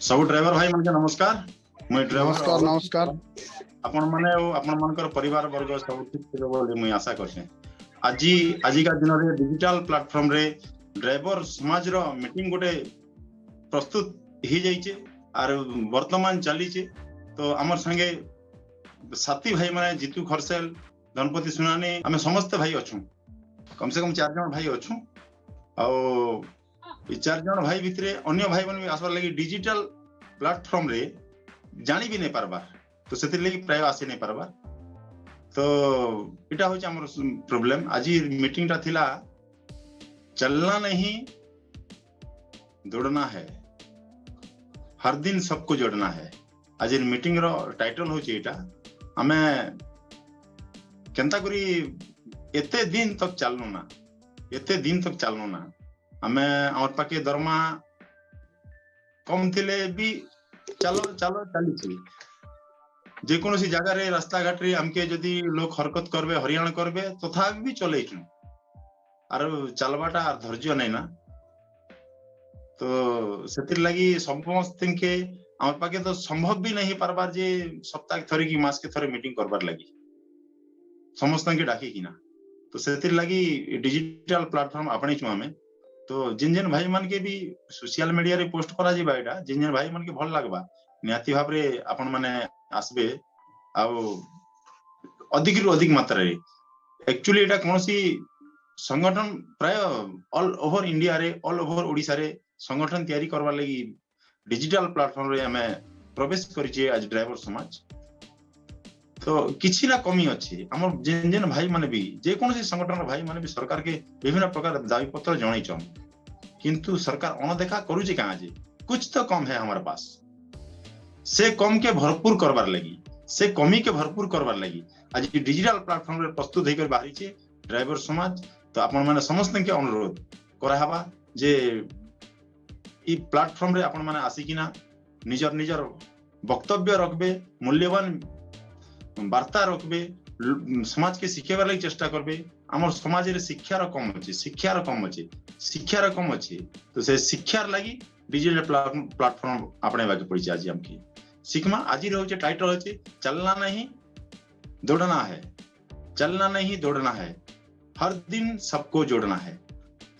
सब ड्राइवर भाई मन नमस्कार। मुई नमस्कार ड्राइवर नमस्कार। आपण माने आपण मानकर परिवार वर्ग सब ठीक थे बोली मुई आशा करछे। आजिका दिन रे डिजिटल प्लेटफॉर्म रे ड्राइवर समाज रो मीटिंग गोटे प्रस्तुत ही जाइछे आर वर्तमान चली छे। तो हमर संगे साथी भाई माने जीतू खरसेल, गणपति सुनानी, आमे समस्त भाई अछु, कम से कम 4 जन भाई अछु। और ये 4 जन भाई भितरे अन्य भाई मन भी आसबार लगी डिजिटल प्लेटफॉर्म रे जानी भी नहीं पारबार, तो से लगी प्राय आसी नहीं पारबार। तो इटा होचे हमर प्रॉब्लम। आज मीटिंग टा थिला चलना नहीं दौड़ना है, हर दिन सबको जोड़ना है। आज मीटिंग रो टाइटल होचे इटा हमें केंता करी एते दिन तक चलनो ना, एते दिन तक चलनो ना। हमें हमर पाके दरमा कम थिले भी चलो चलो चली छी। जे कोनो सी जगह रे रास्ता घाट रे हमके जदी लोग हरकत करबे, हरियाणा करबे तथापि भी चले छु। आर चलबाटा धैर्य नै ना, तो सेतिर लगी समस्त के हमर पाके तो संभव भी नहीं पारबार जे सप्ताह के थरे की मास के थरे मीटिंग करबार लगी समस्त के डाकी की ना। तो सेतिर लगी डिजिटल प्लेटफॉर्म अपने छु हमें। तो जिन जिन भाई मन के भी सोशल मीडिया रे पोस्ट करा जिबा एटा, जिन जिन भाई मन के भल लागबा नियाती भाव रे आपण माने आसबे। आ अधिक रु अधिक मात्रा रे एक्चुअली एटा कोनसी संगठन प्राय ऑल ओवर इंडिया रे, ऑल ओवर ओडिसा रे संगठन तैयारी करबा लगी डिजिटल प्लेटफॉर्म रे हमें प्रवेश करिचे आज ड्राइवर समाज। तो किछि ना कमी अछि हमर जेन जेन भाई माने भी जे कोनसी संगठन भाई माने भी सरकार के विभिन्न प्रकार दाबी पत्र जणाई छन, किंतु सरकार अनदेखा करूची काहे जे कुछ तो कम है हमारे पास। से कम के भरपूर करबार लगी, से कमी के भरपूर करबार लगी आज डिजिटल प्लेटफॉर्म रे प्रस्तुत होकर बाहरी छे ड्राइवर समाज। तो आपण माने समस्त के अनुरोध करा हबा जे ई प्लेटफॉर्म रे आपण माने आसी किना निजर निजर वक्तव्य रखबे, मूल्यवान वार्ता रखबे, समाज के शिखेबार लगी चेष्टा करबे। हमर समाज रे शिक्षार कम अछि, शिक्षार कम अछि। तो से शिक्षार लगी डिजिटल प्लेटफॉर्म अपने बाके पड़ी आज हमके सिखमा। आज रहउचे टाइटल होचे चलना नहीं दौड़ना है, चलना नहीं दौड़ना है, हर दिन सबको जोड़ना है।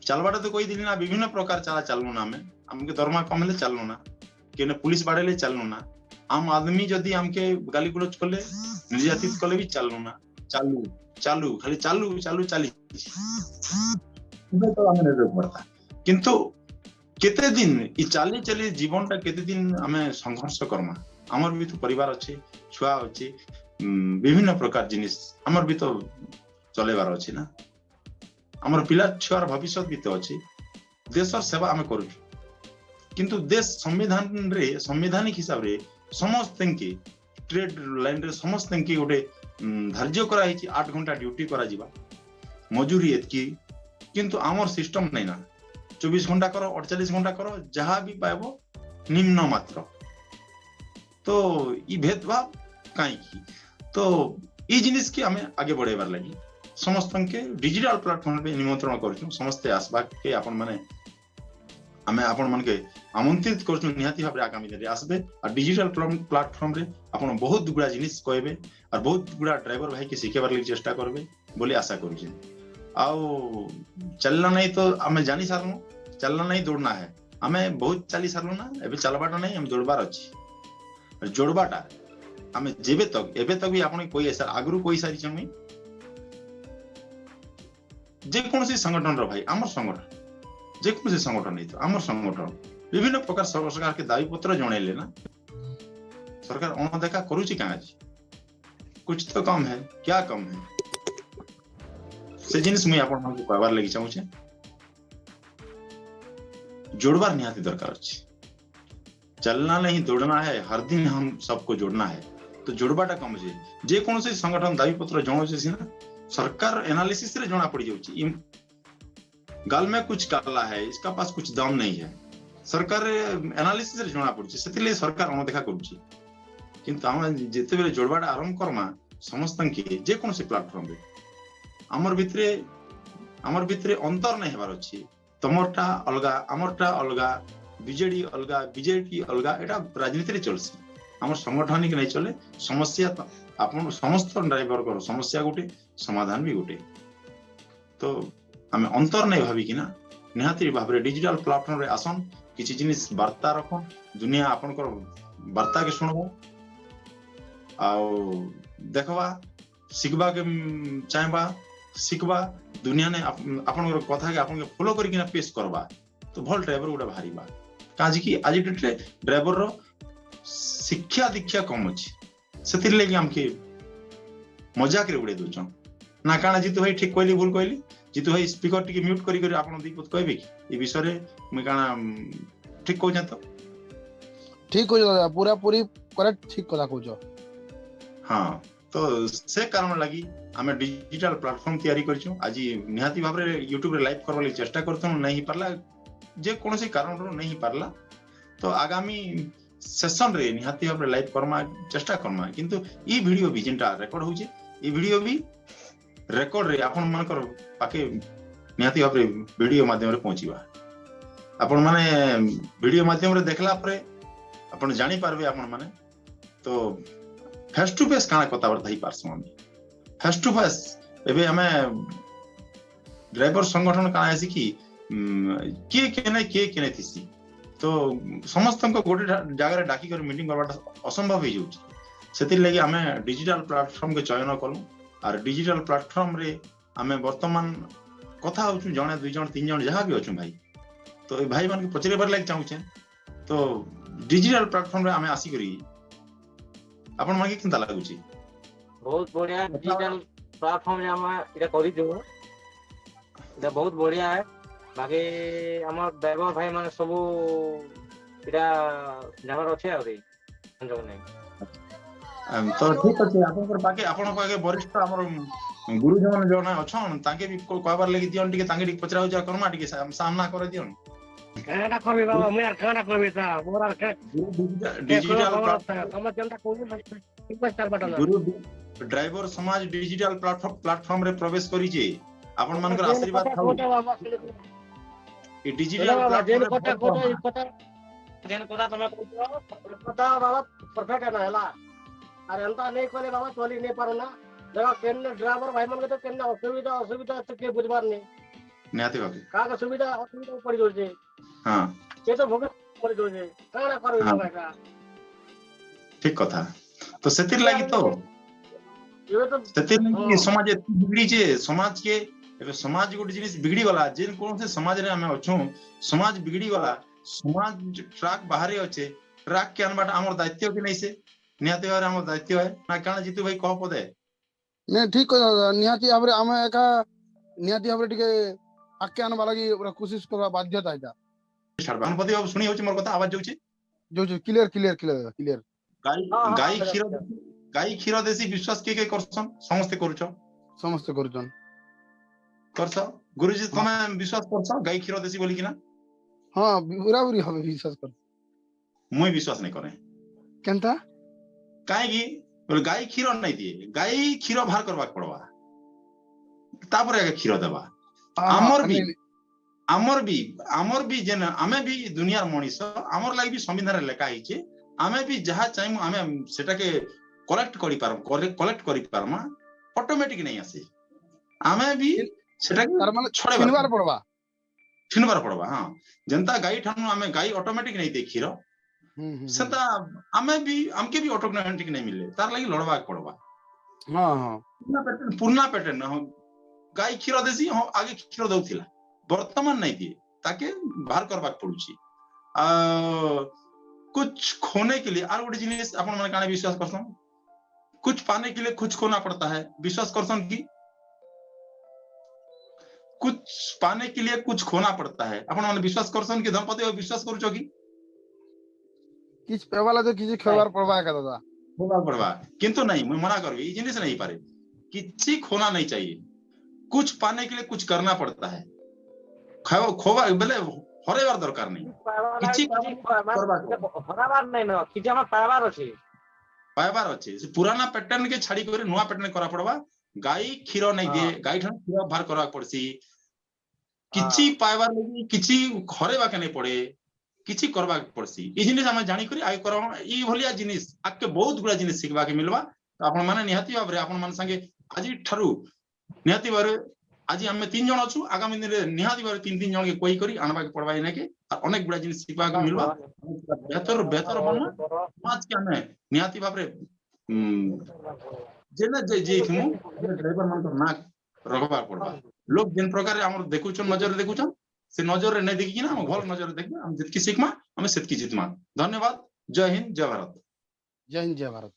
चलबाटा तो कोई दिन ना, विभिन्न प्रकार चला चलनो ना, में हमके दरमा कम ले चलनो ना, केने पुलिस बाड़े ले चलनो ना, आम आदमी जदी हमके गाली गलौज करले, निर्यातित करले भी चलनो ना। चालू चालू खाली चालू चालू चाली तो हमें नहीं पड़ता। किंतु केते दिन ई चाली चली जीवनटा केते दिन हमें संघर्ष करमा। हमर भी तो परिवार अच्छे, छुआ अच्छे, विभिन्न प्रकार जिनिस हमर भी तो चलेबार अच्छे ना। हमर पिला छुआर भविष्य भी तो अच्छे। देश सेवा हमें करू, किंतु देश संविधान रे संवैधानिक हिसाब रे समस्त के ट्रेड लाइन रे समस्त के गोटे धार्य करा हिची 8 घंटा ड्यूटी करा जिबा, मजूरी एतकी। किंतु हमर सिस्टम नै ना, 24 घंटा करो 48 घंटा करो जहां भी पाएबो निम्न मात्र। तो ई भेदभाव काई की, तो ई जिनिस के हमें आगे बढ़ेबार लगी समस्त के डिजिटल प्लेटफॉर्म पे निमंत्रण करछु। समस्त आसबा के आपण माने हमें आपण मन के आमंत्रित करछु निहाती भाबरे आगामी दिन रे आसबे। आ डिजिटल प्लेटफॉर्म रे आपण बहुत गुडा जिनिस कहबे और बहुत गुडा ड्राइवर भाई के सिखेबार लगी चेष्टा करबे बोली आशा करू। आउ चलना नहीं तो हमें जानी सारनु, चलना नहीं दौड़ना है। हमें बहुत चली सारनु ना, एबे चलबाटा नहीं, हम दौड़बार अछि। जोड़बाटा हमें जेबे तक एबे तक भी आपण कोई ऐसा आगरु कोई सारी छमी जे कोनसी संगठन रो भाई, हमर संगठन जे कोनसी संगठन नहीं तो हमर संगठन विभिन्न प्रकार सरकार के दाबी पत्र जणैले ना। सरकार अनदेखा करूची काहे जी, कुछ तो कम है, क्या कम है से जिनिस मुई आपण मन को कहबार लगी चाहूचे। जोड़बार निहाती दरकार अछि। चलना नहीं दौड़ना है, हर दिन हम सबको जोड़ना है। तो जोड़बाटा कम छै। जे कोनसी संगठन दाबी पत्र जणौचे सिना सरकार एनालिसिस रे जणा पड़ी जाउची, गाल में कुछ काला है, इसका पास कुछ दम नहीं है। सरकार एनालिसिस रे जणा पड़ुची, सेतिले सरकार अनदेखा करूची। किंतु हम जेते बेले जोड़बाटा आरंभ करमा समस्त के जे कोनसी प्लेटफॉर्म रे हमर भितरे अंतर नहीं हेबार अछि। तमरटा अलगा, अमरटा अलगा, बीजेडी अलगा बीजेपी अलगा एटा राजनीति रे चलसी हमर संगठनिक नहीं चले समस्या तो आपण समस्त ड्राइवर को समस्या गोटे समाधान भी गोटे तो आम अंतर नहीं भावी कि ना निहाती भाव में डिजिटल प्लेटफॉर्म रे आसन किसी जिनिस वार्ता रखन दुनिया आपन को वार्ता के सुनबो आउ देखबा सिखबा के चाहबा सिखबा दुनिया ने आपन कथा के आपन के फॉलो करी किना पेश करबा तो भल ड्राइवर गोटे बाहरीबा काजी कि आज डेट रे ड्राइवर रो शिक्षा दीक्षा कम अछि सेतिर लेके हमके मजाक रे उड़े दोचन ना काना जीतू भाई ठीक कहली भूल कहली जीतू भाई स्पीकर टिके म्यूट करी करी आपन दीपत कहबे कि ए विषय रे मैं काना ठीक कहू तो ठीक हो दादा पूरा पूरी करेक्ट ठीक कथा कहजो हां तो से कारण लगी हमें डिजिटल प्लेटफॉर्म तैयारी करछु आज निहाती भाव रे YouTube रे लाइव करबा चेष्टा करथन नहीं परला जे कोनोसी कारण रो नहीं परला तो आगामी सेशन रे निहाती भाव रे लाइव करमा चेष्टा करमा किंतु ई वीडियो भी जेंटा रिकॉर्ड होची ई वीडियो भी रिकॉर्ड रे आपन मानकर पाके निहाती भाव रे वीडियो माध्यम रे पहुंचीबा आपन माने वीडियो माध्यम रे देखला परे आपन जानि पारबे आपन माने तो फेस टू फेस काना कथा बर्ता ही पारसु हम फेस टू फेस एबे हमें ड्राइवर संगठन काना है कि के केने थिसी तो समस्त को गोटे जगह रे डाकी कर मीटिंग करबाटा असंभव ही जाउछ सेतिर लागि हमें डिजिटल प्लेटफॉर्म के चयन करू और डिजिटल प्लेटफॉर्म रे हमें वर्तमान कथा होछु जने दुई जन तीन जन जहां भी होछु भाई तो ए भाई मन के पचरे बार लाग चाहू छे तो डिजिटल प्लेटफॉर्म रे हमें आसी करी अपन मन के किंता लागु छी बहुत बढ़िया डिजिटल प्लेटफॉर्म रे हम इटा करी देबो इटा बहुत बढ़िया है बाकी हमर ड्राइवर भाई माने सब इटा जानवर अछि आ रे संजोग नै तो ठीक अछि आपन पाके वरिष्ठ हमर गुरुजन जन अछन ताके भी कहबार लागि दियन टिके ताके टिके पचराउ जा करमा टिके सामना कर दियन काना करबे बाबा मैं काना करबे ता मोरा के डिजिटल हम जनता कोई रिक्वेस्ट बटन गुरु ड्राइवर समाज डिजिटल प्लेटफॉर्म रे प्रवेश करी जे आपन मानकर आशीर्वाद थाउ ए डिजिटल प्लेटफॉर्म कथा जेन कथा तमे कथा बाबा परफेक्ट है ना हला अरे अंता नहीं कोले बाबा चली नहीं पारना देखो केन ड्राइवर भाई मन के तो केन असुविधा तो के बुझबार नहीं निहाती बाकी का सुविधा असुविधा पड़ी जोर जे हां ये तो भोग पड़ी जोर जे काना करबे बाबा का ठीक कथा तो सेतिर लागि तो ये तो सेतिर लागि समाज बिगड़ी जे समाज के एबे समाज गोटे जिनिस बिगड़ी गला जेन कोन से समाज रे हमें अछू समाज बिगड़ी गला समाज ट्रैक बाहर अच्छे ट्रैक के अनबाट हमर दायित्व कि नहीं से निहाती भाव हमर दायित्व है ना काना जीतू भाई कह पदे नहीं ठीक कह निहाती भाव रे हम एका निहाती भाव रे टिके आके आनबा लागि पूरा कोशिश करबा बाध्यता इटा गणपति बाबू सुनी होची मोर कथा आवाज जाउची जो क्लियर गाई खीर देसी विश्वास के करछन समस्त करूछन करछ गुरुजी तमे विश्वास करछ गाई खीर देसी बोली कि ना हां पूरा हम विश्वास कर मुई विश्वास नहीं करे केनता काहे की बोले गाई खीर नहीं दिए गाई खीर बाहर करबा पड़वा तापर आगे खीर देबा आमर भी जेन आमे भी दुनियार मनीष आमर लागि भी संविधान रे लेखा हिचे आमे भी जहा चाहि आमे सेटा के कलेक्ट करी पारमा ऑटोमेटिक नहीं आसे आमे भी सेटा के तार माने छिनबार पड़बा हां जनता गाई ठानु आमे गाई ऑटोमेटिक नहीं दे खीर सेता आमे भी हमके भी ऑटोमेटिक नहीं मिले तार लागि लड़वा पड़बा हां पूर्णा पैटर्न गाई खीर देसी आगे खीर दउथिला वर्तमान नहीं दिए ताके बाहर करबा पड़ुची कुछ खोने के लिए और गोटे जिनिस अपन मन काने विश्वास करसन कुछ पाने के लिए कुछ खोना पड़ता है विश्वास करसन की कुछ पाने के लिए कुछ खोना पड़ता है अपन मन विश्वास करसन की दंपति विश्वास करू की किछ पेवाला तो किछ खबर पड़बा का दादा खोना पड़बा किंतु नहीं मैं मना करबी ई जिनिस नहीं पारे किछि खोना नहीं चाहिए कुछ पाने के लिए कुछ करना पड़ता है खोवा बेले हरेबार दरकार नहीं किछि हराबार नहीं न किछि हम पायबार अछि से पुराना पैटर्न के छाड़ी करे नया पैटर्न करा पड़बा गाई खीर नहीं दे गाई ठन खीर बाहर करा पड़सी किछि पायबार लागि किछि हरेबा के नहीं पड़े किछि करबा पड़सी ई जिनिस हम जानि करी आइ करम ई भलिया जिनिस आके बहुत गुडा जिनिस सिखबा के मिलबा तो आपण माने निहाती भाबरे आपण मान संगे आजि ठारू निहाती भाबरे आज आम 3 जन अच्छु आगामी दिन में निहाती भाबरे 3 जन के कोई करी आनबा के पड़बा इने और अनेक गुडा जिनिस सिखबा के मिलबा बेहतर बेहतर बनना समाज के हमें निहाती भाबरे जेना जे थमु ड्राइवर मान तो ना रखबा पड़बा लोग जिन प्रकार हमर देखुछन नजर देखुछन से नजर नहीं देखी ना हम भल नजर देखबे हम जितकी सिखमा हम सेतकी जितमा धन्यवाद जय हिंद जय भारत जय हिंद जय भारत।